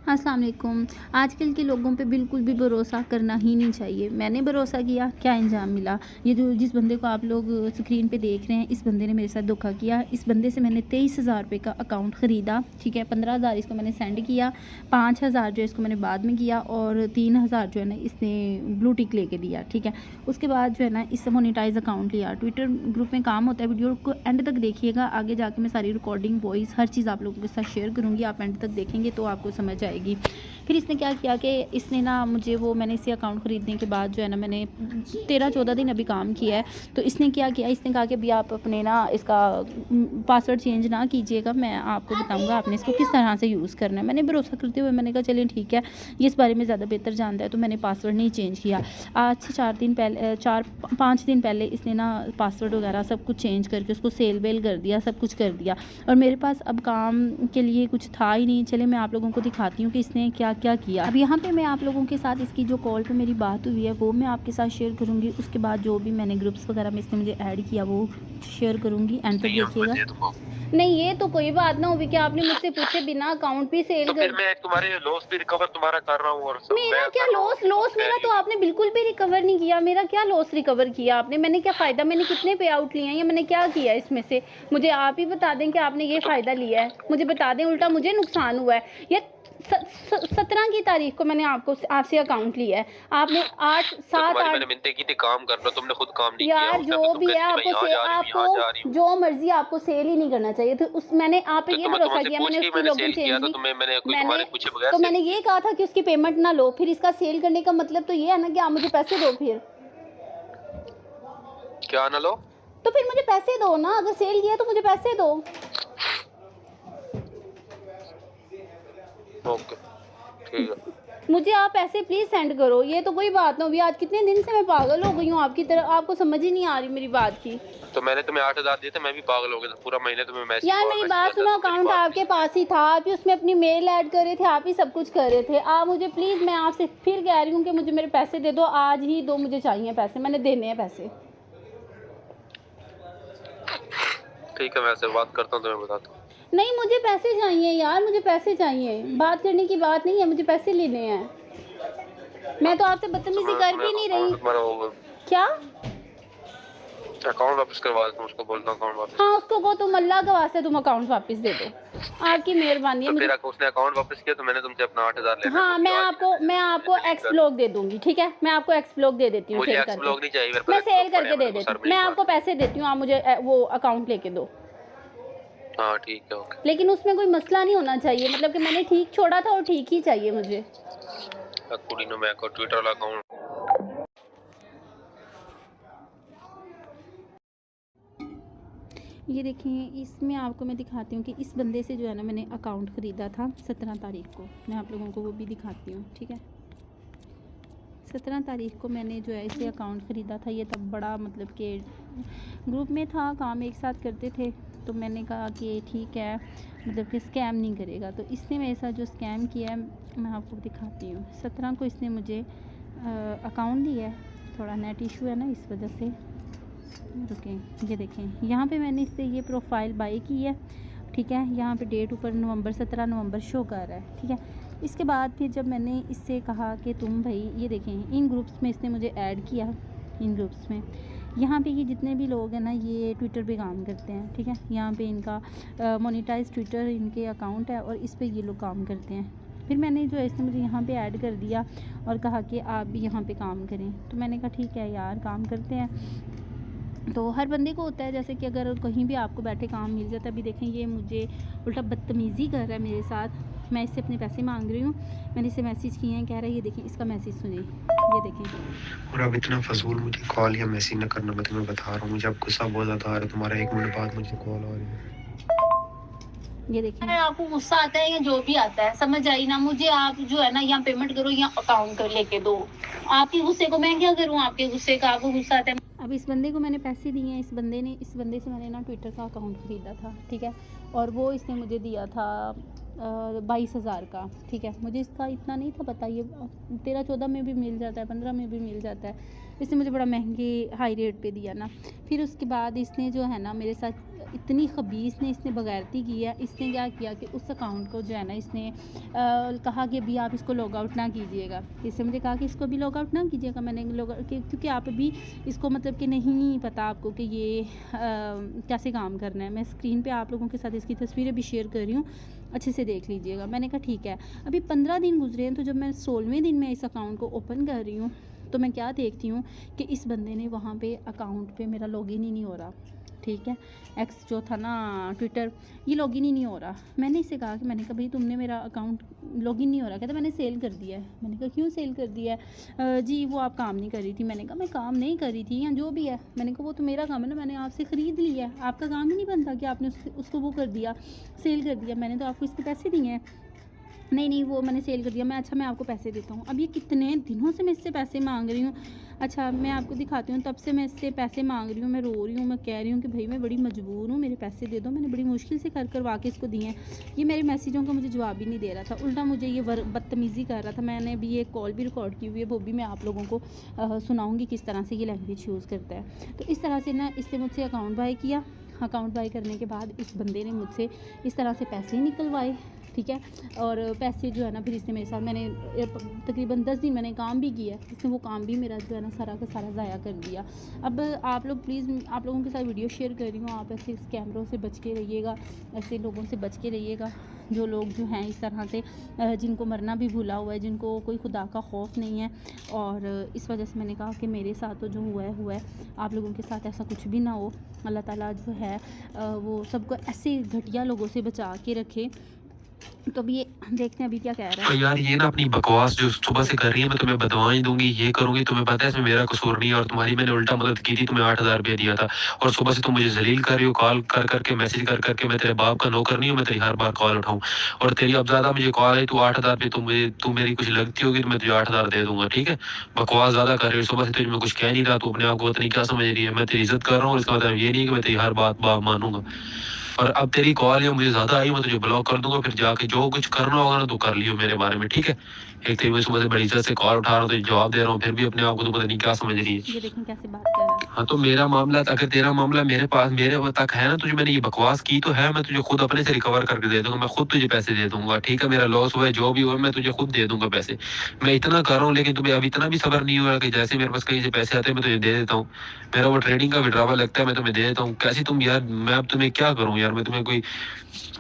अस्सलाम वालेकुम। आजकल के लोगों पे बिल्कुल भी भरोसा करना ही नहीं चाहिए। मैंने भरोसा किया, क्या अंजाम मिला। ये जो जिस बंदे को आप लोग स्क्रीन पे देख रहे हैं, इस बंदे ने मेरे साथ धोखा किया। इस बंदे से मैंने 23,000 रुपये का अकाउंट ख़रीदा, ठीक है। 15,000 इसको मैंने सेंड किया, 5,000 जो है इसको मैंने बाद में किया और 3,000 जो है ना इसने ब्लू टिक लेके दिया, ठीक है। उसके बाद जो है ना इससे मोनेटाइज अकाउंट लिया। ट्विटर ग्रुप में काम होता है, वीडियो को एंड तक देखिएगा। आगे जाके मैं सारी रिकॉर्डिंग, वॉइस, हर चीज़ आप लोगों के साथ शेयर करूँगी। आप एंड तक देखेंगे तो आपको समझ आएगी। फिर इसने क्या किया कि इसने ना मुझे मैंने इसे अकाउंट ख़रीदने के बाद जो है ना मैंने 13-14 दिन अभी काम किया है। तो इसने क्या किया, इसने कहा कि अभी आप अपने ना इसका पासवर्ड चेंज ना कीजिएगा, मैं आपको बताऊंगा आपने इसको किस तरह से यूज़ करना है। मैंने भरोसा करते हुए मैंने कहा चलिए ठीक है, ये इस बारे में ज़्यादा बेहतर जानता है, तो मैंने पासवर्ड नहीं चेंज किया। आज से 4-5 दिन पहले इसने ना पासवर्ड वगैरह सब कुछ चेंज करके उसको सेल वेल कर दिया, सब कुछ कर दिया। और मेरे पास अब काम के लिए कुछ था ही नहीं। चले मैं आप लोगों को दिखाती हूँ कि इसने क्या क्या किया। अब यहाँ पे मैं आप लोगों के साथ इसकी जो कॉल पे मेरी बात हुई है वो मैं आपके साथ शेयर करूँगी। उसके बाद जो भी मैंने ग्रुप्स वगैरह में इसने मुझे ऐड किया वो शेयर करूँगी। एंड तक देखिएगा। नहीं, ये तो कोई बात ना होगी कि आपने मुझसे पूछे बिना अकाउंट भी सेल तो फिर मैं तुम्हारे लॉस भी रिकवर तुम्हारा कर रहा हूँ। और मेरा क्या लॉस मेरा तो आपने बिल्कुल भी रिकवर नहीं किया। मेरा क्या लॉस रिकवर किया आपने? मैंने क्या फ़ायदा, मैंने कितने पे आउट लिए हैं या मैंने क्या किया इसमें से? मुझे आप ही बता दें कि आपने ये फ़ायदा लिया है, मुझे बता दें। उल्टा मुझे नुकसान हुआ है। ये 17 की तारीख को मैंने आपसे अकाउंट लिया है। आपने 8-7-8 मैंने मिन्नतें की थी काम कर लो, तुमने खुद काम नहीं किया। यार जो भी है आपको आपको सेल ही नहीं करना चाहिए। तो उस मैंने आप पे ये भरोसा किया, मैंने उसकी लॉगिन चेंज की। तो मैंने ये कहा था कि उसकी पेमेंट ना लो। फिर इसका सेल करने का मतलब तो ये है ना कि आप मुझे पैसे दो। फिर क्या ना लो? तो फिर मुझे पैसे दो ना। अगर सेल किया तो मुझे पैसे दो। ओके ठीक है। मुझे आप पैसे प्लीज़ सेंड करो। ये तो कोई बात ना हुई। आज कितने दिन से मैं पागल हो गई हूँ आपकी तरह। आपको समझ ही नहीं आ रही मेरी बात की। तो मैंने तुम्हें 8,000 दिए थे, मैं भी पागल हो गया था। पूरा महीने तुम्हें मैसेज यार मेरी बात सुनो, अकाउंट आपके पास ही था, आप ही उसमें अपनी मेल ऐड कर रहे थे, आप ही सब कुछ कर रहे थे। आप मुझे प्लीज़, मैं आपसे फिर कह रही हूँ कि मुझे मेरे पैसे दे दो, आज ही दो, मुझे चाहिए पैसे, मैंने देने हैं पैसे। ठीक है, मैं से बात करता हूँ, तुम्हें बताता हूँ। नहीं, मुझे पैसे चाहिए यार, मुझे पैसे चाहिए। बात करने की बात नहीं है, मुझे पैसे लेने हैं। मैं तो आपसे बदतमीजी कर भी नहीं रही। क्या अकाउंट वापस करवा देता हूँ, उसको बोलता हूँ अकाउंट वापस। हाँ, उसको को तुम अल्लाह के वास्ते तुम अकाउंट वापस दे दो, आपकी मेहरबानी है। तो फिर उसने अकाउंट वापस किया तो मैंने तुमसे अपना 8,000 लेना। हाँ, मैं आपको एक्स ब्लॉक दे दूंगी, ठीक है। मैं आपको एक्स ब्लॉक दे देती हूँ, सेल करके। नहीं चाहिए, मैं सेल करके दे देती हूँ। मैं आपको पैसे देती हूँ, आप मुझे वो अकाउंट लेके दो। हाँ ठीक है, ओके। लेकिन उसमें कोई मसला नहीं होना चाहिए, मतलब कि मैंने ठीक छोड़ा था और ठीक ही चाहिए मुझे। ट्विटर अकाउंट ये देखें, इसमें आपको मैं दिखाती हूँ कि इस बंदे से जो है ना मैंने अकाउंट ख़रीदा था 17 तारीख को। मैं आप लोगों को वो भी दिखाती हूँ, ठीक है। 17 तारीख को मैंने जो है इसे अकाउंट ख़रीदा था। ये तब बड़ा मतलब कि ग्रुप में था, काम एक साथ करते थे। तो मैंने कहा कि ठीक है, मतलब कि स्कैम नहीं करेगा। तो इसने मेरे साथ जो स्कैम किया है मैं आपको दिखाती हूँ। 17 को इसने मुझे अकाउंट दिया है। थोड़ा नेट इशू है ना, इस वजह से रुकें। ये देखें, यहाँ पे मैंने इससे ये प्रोफाइल बाई की है, ठीक है। यहाँ पे डेट ऊपर नवंबर 17 नवंबर शो कर रहा है, ठीक है। इसके बाद फिर जब मैंने इससे कहा कि तुम भाई, ये देखें, इन ग्रुप्स में इसने मुझे ऐड किया। इन ग्रुप्स में यहाँ पे ये जितने भी लोग हैं ना, ये ट्विटर पे काम करते हैं, ठीक है। यहाँ पे इनका मोनेटाइज ट्विटर इनके अकाउंट है और इस पे ये लोग काम करते हैं। फिर मैंने जो है इसने मुझे यहाँ पे ऐड कर दिया और कहा कि आप भी यहाँ पे काम करें। तो मैंने कहा ठीक है यार, काम करते हैं। तो हर बंदे को होता है, जैसे कि अगर कहीं भी आपको बैठे काम मिल जाता है। अभी देखें, ये मुझे उल्टा बदतमीज़ी कर रहा है मेरे साथ। मैं इससे अपने पैसे मांग रही हूँ, मैंने इसे मैसेज किए हैं, कह रहा है। ये देखें, इसका मैसेज सुनिए, ये देखें। और अब इतना फजूल मुझे कॉल या मैसेज ना करना, मैं तुम्हें बता रहा हूँ। मुझे अब गुस्सा बहुत ज़्यादा आ रहा है तुम्हारा। 1 मिनट बाद मुझे कॉल आ रही है। ये देखें, आपको गुस्सा आता है या जो भी आता है, समझ आई ना। मुझे आप जो है ना, या पेमेंट करो या अकाउंट कर लेके दो। आपके गुस्से को मैं क्या करूँ? आपके गुस्से का आपको गुस्सा आता है। अब इस बंदे को मैंने पैसे दिए हैं। इस बंदे से मैंने ना ट्विटर का अकाउंट ख़रीदा था, ठीक है। और वो इसने मुझे दिया था 22,000 का, ठीक है। मुझे इसका इतना नहीं था पता, ये 13-14 में भी मिल जाता है, 15 में भी मिल जाता है। इसने मुझे बड़ा महंगे हाई रेट पे दिया ना। फिर उसके बाद इसने जो है ना मेरे साथ इतनी खबीस ने इसने बगैरती की है। इसने क्या किया कि उस अकाउंट को जो है ना इसने कहा कि अभी आप इसको लॉग आउट ना कीजिएगा। इससे मुझे कहा कि इसको भी लॉग आउट ना कीजिएगा। मैंने क्योंकि आप अभी इसको मतलब कि नहीं पता आपको कि ये कैसे काम करना है। मैं स्क्रीन पे आप लोगों के साथ इसकी तस्वीरें भी शेयर कर रही हूँ, अच्छे से देख लीजिएगा। मैंने कहा ठीक है। अभी 15 दिन गुजरे हैं, तो जब मैं 16वें दिन में इस अकाउंट को ओपन कर रही हूँ तो मैं क्या देखती हूँ कि इस बंदे ने वहाँ पे अकाउंट पे मेरा लॉगिन ही नहीं हो रहा, ठीक है। एक्स जो था ना ट्विटर, ये लॉगिन ही नहीं हो रहा। मैंने इससे कहा कि मैंने कहा भाई तुमने मेरा अकाउंट लॉगिन नहीं हो रहा। कहता मैंने सेल कर दिया है। मैंने कहा क्यों सेल कर दिया है? जी वो आप काम नहीं कर रही थी। मैंने कहा मैं काम नहीं कर रही थी या जो भी है। मैंने कहा वो तो मेरा काम है ना, मैंने आपसे ख़रीद लिया है, आपका काम ही नहीं बनता कि आपने उसको वो कर दिया, सेल कर दिया। मैंने तो आपको इसके पैसे दिए हैं। नहीं वो मैंने सेल कर दिया। मैं आपको पैसे देता हूँ। अब ये कितने दिनों से मैं इससे पैसे मांग रही हूँ। अच्छा मैं आपको दिखाती हूँ, तब से मैं इससे पैसे मांग रही हूँ, मैं रो रही हूँ, मैं कह रही हूँ कि भाई मैं बड़ी मजबूर हूँ, मेरे पैसे दे दो। मैंने बड़ी मुश्किल से करवा के इसको दिए हैं। ये मेरे मैसेजों का मुझे जवाब भी नहीं दे रहा था, उल्टा मुझे ये बदतमीज़ी कर रहा था। मैंने अभी एक कॉल भी रिकॉर्ड की हुई है, वो भी मैं आप लोगों को सुनाऊँगी किस तरह से ये लैंग्वेज यूज़ करता है। तो इस तरह से ना इससे मुझसे अकाउंट बाय किया। अकाउंट बाय करने के बाद इस बंदे ने मुझसे इस तरह से पैसे निकलवाए, ठीक है। और पैसे जो है ना फिर इसने मेरे साथ, मैंने तकरीबन 10 दिन मैंने काम भी किया, इसने वो काम भी मेरा जो है ना सारा का सारा ज़ाया कर दिया। अब आप लोग प्लीज़, आप लोगों के साथ वीडियो शेयर कर रही हूँ, आप ऐसे स्कैमरों से बच के रहिएगा, ऐसे लोगों से बच के रहिएगा जो लोग जो हैं इस तरह से, जिनको मरना भी भूला हुआ है, जिनको कोई खुदा का खौफ नहीं है। और इस वजह से मैंने कहा कि मेरे साथ तो जो हुआ है आप लोगों के साथ ऐसा कुछ भी ना हो। अल्लाह ताला जो है वो सबको ऐसे घटिया लोगों से बचा के रखे। तो अभी ये देखते हैं अभी क्या कह रहा है। यार ये ना अपनी बकवास जो सुबह से कर रही है, मैं तुम्हें बदवाएं दूंगी, ये करूंगी, तुम्हें पता है इसमें मेरा कसूर नहीं है, और तुम्हारी मैंने उल्टा मदद की थी, तुम्हें 8,000 रुपया दिया था, और सुबह से तुम मुझे जलील कर रही हो, कॉल कर करके, मैसेज कर करके। मैं तेरे बाप का नौकर नहीं हूँ, मैं तेरी हर बार कॉल उठाऊँ, और तेरी अब ज्यादा मुझे कॉल आई, तू 8,000 रुपये तू मेरी कुछ लगती होगी तो मैं तुझे 8,000 दे दूंगा, ठीक है। बकवास ज्यादा कर रही हो, सुबह से तुझे मैं कुछ कह नहीं रहा, तू अपने आप को पता नहीं क्या समझ रही है। मैं तेरी इज्जत कर रहा हूँ, इसका मतलब ये नहीं कि मैं तेरी हर बात मानूंगा। और अब तेरी कॉल या मुझे ज्यादा आई, मैं तुझे ब्लॉक कर दूंगा, फिर जाके जो कुछ करना होगा ना तो कर लियो मेरे बारे में, ठीक है। एक तो मैं सुबह से बड़ी इज्जत से कॉल उठा रहा हूँ, तो जवाब दे रहा हूँ, फिर भी अपने आप को तो पता नहीं क्या समझ रही है। ये देखें कैसे बात कर रहा है। हाँ तो मेरा मामला, अगर तेरा मामला मेरे पास मेरे तक है ना, तुझे मैंने ये बकवास की तो है, मैं तुझे खुद अपने से रिकवर करके दे दूंगा, मैं खुद तुझे पैसे दे दूंगा, ठीक है। मेरा लॉस हुआ है जो भी हुआ मैं तुझे खुद दे दूंगा पैसे। मैं इतना कर रहा हूँ, लेकिन तुम्हें अब इतना भी सब्र नहीं हुआ कि जैसे मेरे पास कहीं से पैसे आते हैं मैं तुझे दे देता हूँ। मेरा वो ट्रेडिंग का विड्रॉवल लगता है, मैं तुम्हें दे देता हूँ। कैसी तुम यार, मैं अब तुम्हें क्या करूँ यार, मैं तुम्हें कोई,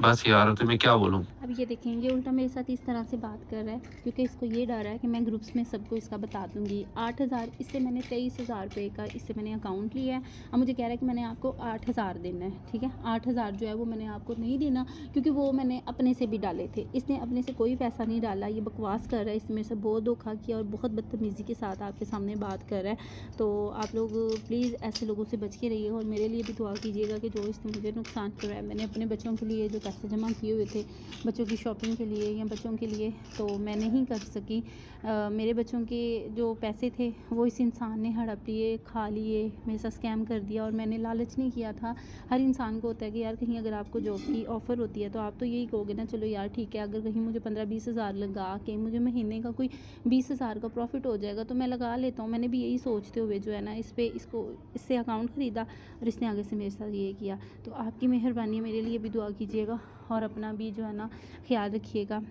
बस यार तुम्हें क्या बोलूँ। अब ये देखेंगे उल्टा मेरे साथ इस तरह से बात कर रहा है, क्योंकि इसको ये डर है कि मैं ग्रुप्स में सबको इसका बता दूंगी। 8,000 इससे मैंने 23,000 रुपये का इससे मैंने अकाउंट लिया है। अब मुझे कह रहा है कि मैंने आपको 8,000 देना है, ठीक है। 8,000 जो है वो मैंने आपको नहीं देना, क्योंकि वो मैंने अपने से भी डाले थे। इसने अपने से कोई पैसा नहीं डाला, ये बकवास कर रहा है, इसने मेरे से बहुत धोखा किया और बहुत बदतमीज़ी के साथ आपके सामने बात कर रहा है। तो आप लोग प्लीज़ ऐसे लोगों से बच के रहिए, और मेरे लिए भी दुआ कीजिएगा कि जो इसने मुझे नुकसान करवाया। मैंने अपने बच्चों के लिए जो पैसे जमा किए हुए थे, बच्चों की शॉपिंग के लिए या बच्चों के लिए, तो मैं नहीं कर सकी। मेरे बच्चों के जो पैसे थे वो इस इंसान ने हड़प लिए, खा लिए, मेरे साथ स्कैम कर दिया। और मैंने लालच नहीं किया था। हर इंसान को होता है कि यार कहीं अगर आपको जॉब की ऑफ़र होती है तो आप तो यही कहोगे ना, चलो यार ठीक है, अगर कहीं मुझे 15-20 हज़ार लगा के मुझे महीने का कोई 20,000 का प्रॉफिट हो जाएगा तो मैं लगा लेता हूँ। मैंने भी यही सोचते हुए जो है ना इससे अकाउंट ख़रीदा, और इसने आगे से मेरे साथ ये किया। तो आपकी मेहरबानी है, मेरे लिए भी दुआ कीजिएगा और अपना भी जो है ना ख्याल रखिएगा।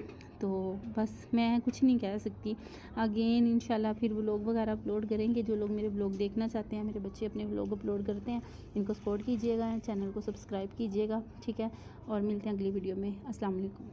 तो बस मैं कुछ नहीं कह सकती। अगेन इंशाल्लाह फिर व्लॉग वगैरह अपलोड करेंगे। जो लोग मेरे व्लॉग देखना चाहते हैं, मेरे बच्चे अपने व्लॉग अपलोड करते हैं, इनको सपोर्ट कीजिएगा, चैनल को सब्सक्राइब कीजिएगा, ठीक है। और मिलते हैं अगली वीडियो में। अस्सलाम वालेकुम।